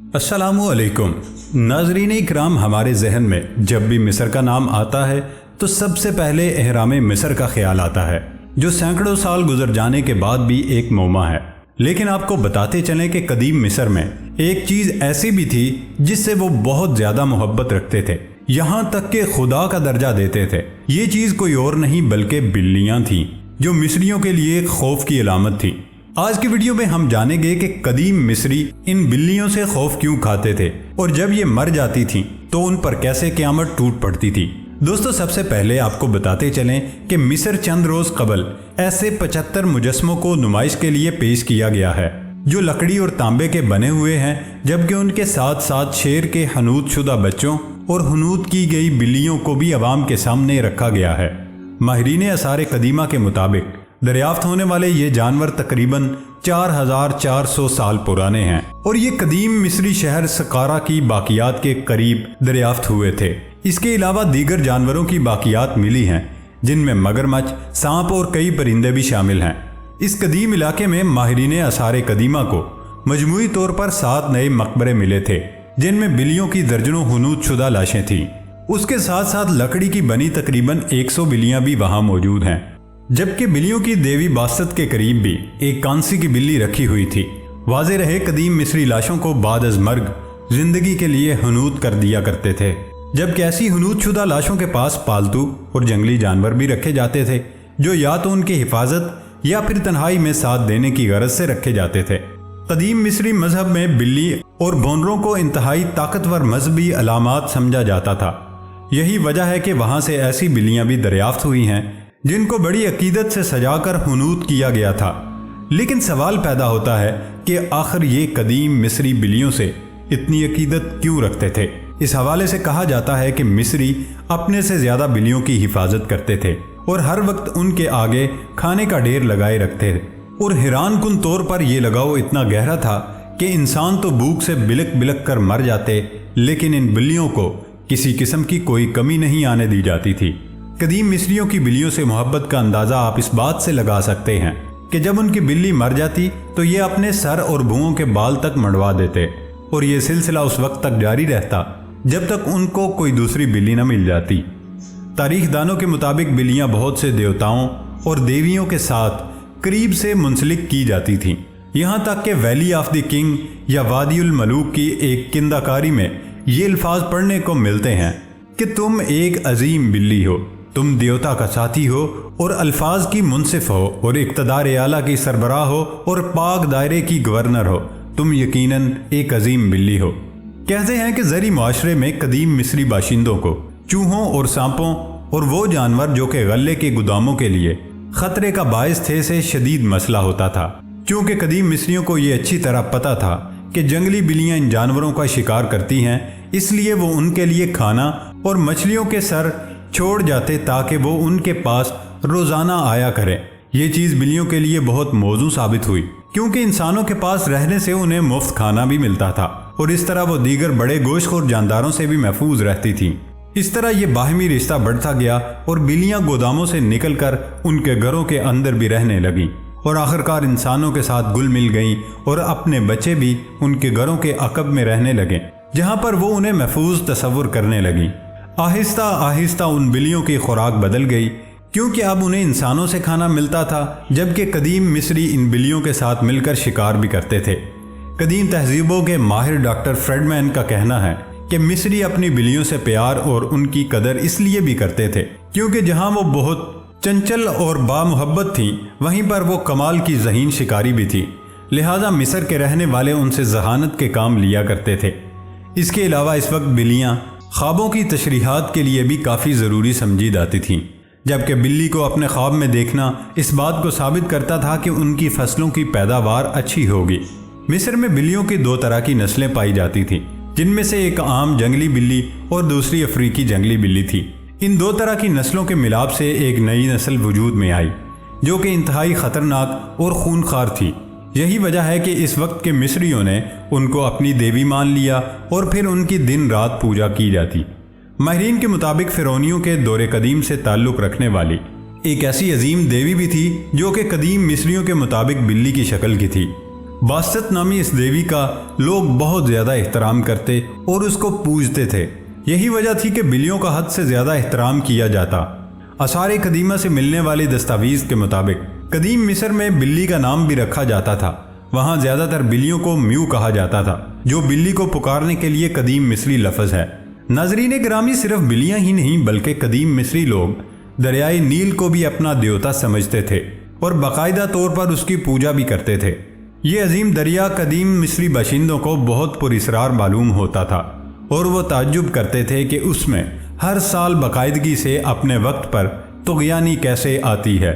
अस्सलामु अलैकुम नाज़रीन इकराम, हमारे जहन में जब भी मिस्र का नाम आता है तो सबसे पहले एहराम मिस्र का ख्याल आता है, जो सैकड़ों साल गुजर जाने के बाद भी एक मोमा है। लेकिन आपको बताते चलें कि कदीम मिस्र में एक चीज़ ऐसी भी थी जिससे वो बहुत ज़्यादा मोहब्बत रखते थे, यहाँ तक कि खुदा का दर्जा देते थे। ये चीज़ कोई और नहीं बल्कि बिल्लियाँ थीं, जो मिस्रियों के लिए एक खौफ की अलामत थी। आज की वीडियो में हम जानेंगे कि कदीम मिस्री इन बिल्लियों से खौफ क्यों खाते थे और जब ये मर जाती थीं तो उन पर कैसे क़यामत टूट पड़ती थी। दोस्तों, सबसे पहले आपको बताते चलें कि मिस्र चंद रोज कबल ऐसे 75 मुजस्मों को नुमाइश के लिए पेश किया गया है जो लकड़ी और तांबे के बने हुए हैं, जबकि उनके साथ साथ शेर के हनूत शुदा बच्चों और हनूत की गई बिल्लियों को भी अवाम के सामने रखा गया है। माहिरीन आसार कदीमा के मुताबिक दरियाफ्त होने वाले ये जानवर तकरीबन 4400 साल पुराने हैं और ये कदीम मिस्री शहर सकारा की बाकियात के करीब दरियाफ्त हुए थे। इसके अलावा दीगर जानवरों की बाकियात मिली हैं, जिनमें मगरमच्छ, सांप और कई परिंदे भी शामिल हैं। इस कदीम इलाके में माहिरीन आसार कदीमा को मजमूई तौर पर 7 नए मकबरे मिले थे, जिनमें बिल्लियों की दर्जनों हनूत शुदा लाशें थीं। उसके साथ साथ लकड़ी की बनी तकरीबन 100 बिल्लियां भी वहां मौजूद हैं, जबकि बिल्लियों की देवी बासत के करीब भी एक कांसी की बिल्ली रखी हुई थी। वाज़े रहे कदीम मिस्री लाशों को बाद अज मर्ग जिंदगी के लिए हनूत कर दिया करते थे, जबकि ऐसी हनूत शुदा लाशों के पास पालतू और जंगली जानवर भी रखे जाते थे, जो या तो उनकी हिफाजत या फिर तन्हाई में साथ देने की गरज से रखे जाते थे। कदीम मिस्री मजहब में बिल्ली और भौंरों को इंतहाई ताकतवर मजहबी अलामात समझा जाता था। यही वजह है कि वहाँ से ऐसी बिल्लियाँ भी दरियाफ्त हुई हैं जिनको बड़ी अकीदत से सजाकर हनूत किया गया था। लेकिन सवाल पैदा होता है कि आखिर ये कदीम मिस्री बिल्लियों से इतनी अकीदत क्यों रखते थे। इस हवाले से कहा जाता है कि मिस्री अपने से ज़्यादा बिल्लियों की हिफाजत करते थे और हर वक्त उनके आगे खाने का ढेर लगाए रखते थे। और हैरान कुन तौर पर यह लगाव इतना गहरा था कि इंसान तो भूख से बिलक बिलक कर मर जाते, लेकिन इन बिल्लियों को किसी किस्म की कोई कमी नहीं आने दी जाती थी। कदीम मिस्रियों की बिल्लियों से मोहब्बत का अंदाज़ा आप इस बात से लगा सकते हैं कि जब उनकी बिल्ली मर जाती तो ये अपने सर और भुओं के बाल तक मंडवा देते और ये सिलसिला उस वक्त तक जारी रहता जब तक उनको कोई दूसरी बिल्ली न मिल जाती। तारीख दानों के मुताबिक बिल्लियां बहुत से देवताओं और देवियों के साथ करीब से मुंसलिक की जाती थीं, यहाँ तक कि वैली ऑफ द किंग या वादियुल मलूक की एक किंदाकारी में ये अल्फाज पढ़ने को मिलते हैं कि तुम एक अजीम बिल्ली हो, तुम देवता का साथी हो और अल्फाज की मुनसिफ हो और इक़्तिदार आला की सरबराह हो और पाक दायरे की गवर्नर हो, तुम यकीनन एक अजीम बिल्ली हो। कहते हैं कि ज़री मुआशरे में कदीम मिस्री बाशिंदों को चूहों और सांपों और वो जानवर जो कि गल्ले के गुदामों के लिए खतरे का बायस थे से शदीद मसला होता था, क्योंकि कदीम मिस्रियों को ये अच्छी तरह पता था कि जंगली बिल्लियाँ इन जानवरों का शिकार करती हैं, इसलिए वो उनके लिए खाना और मछलियों के सर छोड़ जाते ताकि वो उनके पास रोज़ाना आया करें। ये चीज़ बिल्लियों के लिए बहुत मौजू साबित हुई, क्योंकि इंसानों के पास रहने से उन्हें मुफ्त खाना भी मिलता था और इस तरह वो दीगर बड़े गोश्तखोर जानदारों से भी महफूज रहती थीं। इस तरह ये बाहमी रिश्ता बढ़ता गया और बिल्लियाँ गोदामों से निकलकर उनके घरों के अंदर भी रहने लगीं और आखिरकार इंसानों के साथ घुल मिल गईं और अपने बच्चे भी उनके घरों के अकब में रहने लगे, जहाँ पर वो उन्हें महफूज तसव्वुर करने लगीं। आहिस्ता आहिस्ता उन बिल्लियों की खुराक बदल गई, क्योंकि अब उन्हें इंसानों से खाना मिलता था, जबकि कदीम मिस्री इन बिल्लियों के साथ मिलकर शिकार भी करते थे। कदीम तहजीबों के माहिर डॉक्टर फ्रेडमैन का कहना है कि मिस्री अपनी बिल्लियों से प्यार और उनकी कदर इसलिए भी करते थे क्योंकि जहाँ वो बहुत चंचल और बामुहब्बत थीं, वहीं पर वो कमाल की ज़हीन शिकारी भी थी, लिहाजा मिस्र के रहने वाले उनसे जहानत के काम लिया करते थे। इसके अलावा इस वक्त बिल्लियाँ ख्वाबों की तशरीहात के लिए भी काफ़ी ज़रूरी समझी जाती थीं, जबकि बिल्ली को अपने ख्वाब में देखना इस बात को साबित करता था कि उनकी फसलों की पैदावार अच्छी होगी। मिस्र में बिल्लियों की 2 तरह की नस्लें पाई जाती थीं, जिनमें से एक आम जंगली बिल्ली और दूसरी अफ्रीकी जंगली बिल्ली थी। इन 2 तरह की नस्लों के मिलाप से एक नई नस्ल वजूद में आई, जो कि इंतहाई ख़तरनाक और खूनखार थी। यही वजह है कि इस वक्त के मिस्रियों ने उनको अपनी देवी मान लिया और फिर उनकी दिन रात पूजा की जाती। माहिरीन के मुताबिक फ़िरौनियों के दौरे कदीम से ताल्लुक़ रखने वाली एक ऐसी अजीम देवी भी थी जो कि कदीम मिस्रियों के मुताबिक बिल्ली की शक्ल की थी। बासत नामी इस देवी का लोग बहुत ज़्यादा एहतराम करते और उसको पूजते थे। यही वजह थी कि बिल्लियों का हद से ज़्यादा एहतराम किया जाता। आसार कदीमा से मिलने वाली दस्तावेज़ के मुताबिक कदीम मिस्र में बिल्ली का नाम भी रखा जाता था। वहाँ ज़्यादातर बिल्लियों को म्यू कहा जाता था, जो बिल्ली को पुकारने के लिए कदीम मिस्री लफ्ज़ है। नाज़रीन गिरामी, सिर्फ बिल्लियाँ ही नहीं बल्कि कदीम मिस्री लोग दरियाए नील को भी अपना देवता समझते थे और बाकायदा तौर पर उसकी पूजा भी करते थे। ये अजीम दरिया कदीम मिस्री बाशिंदों को बहुत पुरस्रार मालूम होता था और वो ताज्जुब करते थे कि उसमें हर साल बाकायदगी से अपने वक्त पर तुग़यानी कैसे आती है।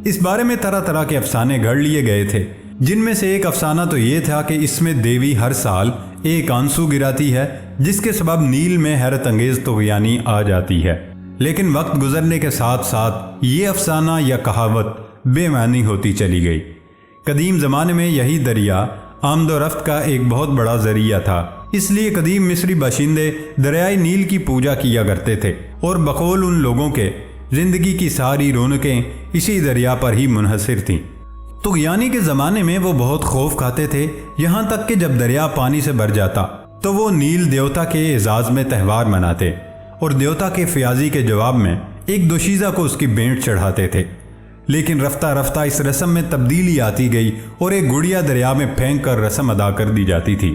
इस बारे में तरह तरह के अफसाने गढ़ लिए गए थे, जिनमें से एक अफसाना तो ये था कि इसमें देवी हर साल एक आंसू गिराती है जिसके सबब नील में हैरत अंगेज तुग़यानी आ जाती है। लेकिन वक्त गुजरने के साथ साथ ये अफसाना या कहावत बेमानी होती चली गई। कदीम ज़माने में यही दरिया आमदोरफ्त का एक बहुत बड़ा ज़रिया था, इसलिए कदीम मिस्री बाशिंदे दरियाए नील की पूजा किया करते थे और बकौल उन लोगों के ज़िंदगी की सारी रौनकें इसी दरिया पर ही मुनहसर थीं। तुग़यानी के ज़माने में वो बहुत खौफ खाते थे, यहाँ तक कि जब दरिया पानी से भर जाता तो वो नील देवता के एजाज़ में त्यौहार मनाते और देवता के फ़याज़ी के जवाब में एक दोशीज़ा को उसकी भेंट चढ़ाते थे। लेकिन रफ्ता रफ्ता इस रस्म में तब्दीली आती गई और एक गुड़िया दरिया में फेंक कर रस्म अदा कर दी जाती थी।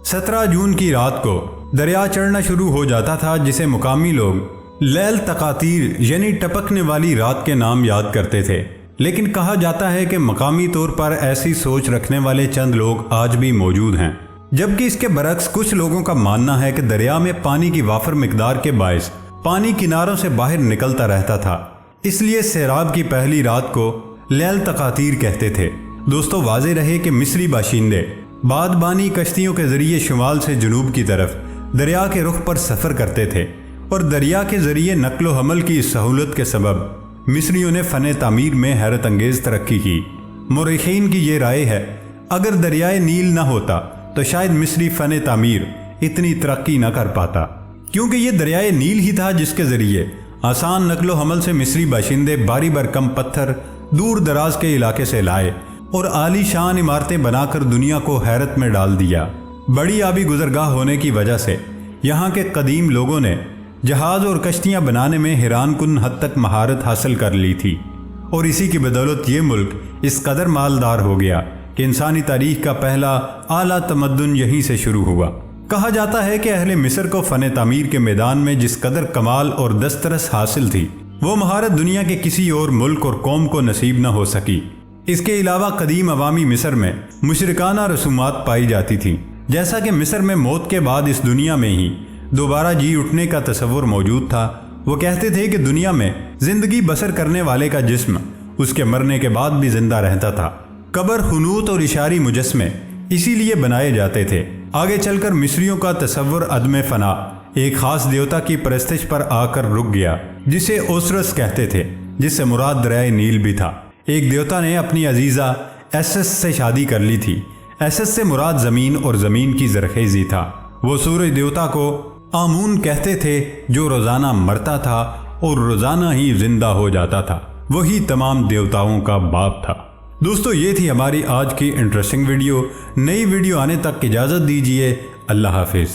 17 जून की रात को दरिया चढ़ना शुरू हो जाता था, जिसे मुकामी लोग लैल तकातीर यानी टपकने वाली रात के नाम याद करते थे। लेकिन कहा जाता है कि मकामी तौर पर ऐसी सोच रखने वाले चंद लोग आज भी मौजूद हैं, जबकि इसके बरक्स कुछ लोगों का मानना है कि दरिया में पानी की वाफर मिकदार के बायस पानी किनारों से बाहर निकलता रहता था, इसलिए सैराब की पहली रात को लैल तकातीर कहते थे। दोस्तों, वाज़े रहे कि मिस्री बाशिंदे बादबानी कश्तियों के ज़रिए शुमाल से जनूब की तरफ दरिया के रुख पर सफ़र करते थे और दरिया के ज़रिए नक्लो हमल की इस सहूलत के सबब मिस्रियों ने फ़न तामीर में हैरत अंगेज़ तरक्की की। मुर्रिखीन की ये राय है, अगर दरियाए नील न होता तो शायद मिस्री फ़न तामीर इतनी तरक्की न कर पाता, क्योंकि ये दरियाए नील ही था जिसके ज़रिए आसान नकलो हमल से मिस्री बाशिंदे बारी बरकम पत्थर दूर दराज के इलाके से लाए और आली शान इमारतें बनाकर दुनिया को हैरत में डाल दिया। बड़ी आबी गुजरगाह होने की वजह से यहाँ के कदीम लोगों ने जहाज़ और कश्तियाँ बनाने में हैरान कुन हद तक महारत हासिल कर ली थी और इसी की बदौलत ये मुल्क इस कदर मालदार हो गया कि इंसानी तारीख का पहला आला तमद्दुन यहीं से शुरू हुआ। कहा जाता है कि अहले मिस्र को फ़न तामीर के मैदान में जिस कदर कमाल और दस्तरस हासिल थी, वो महारत दुनिया के किसी और मुल्क और कौम को नसीब न हो सकी। इसके अलावा कदीम अवामी मिस्र में मुशरिकाना रसूमात पाई जाती थी, जैसा कि मिस्र में मौत के बाद इस दुनिया में ही दोबारा जी उठने का तसव्वुर मौजूद था। वो कहते थे कि दुनिया में ज़िंदगी बसर करने वाले का जिस्म उसके मरने के बाद भी जिंदा रहता था। कब्र, हुनूत और इशारी मुजस्मे इसीलिए बनाए जाते थे। आगे चलकर मिस्रियों का तसव्वुर अदम फना एक खास देवता की परस्तिश पर आकर रुक गया, जिसे ओसरस कहते थे, जिससे मुराद दरियाए नील भी था। एक देवता ने अपनी अजीज़ा एसस से शादी कर ली थी। एसस से मुराद ज़मीन और ज़मीन की ज़रखेज़ी था। वो सूरज देवता को आमून कहते थे, जो रोज़ाना मरता था और रोज़ाना ही जिंदा हो जाता था। वही तमाम देवताओं का बाप था। दोस्तों, ये थी हमारी आज की इंटरेस्टिंग वीडियो। नई वीडियो आने तक इजाज़त दीजिए। अल्लाह हाफिज़।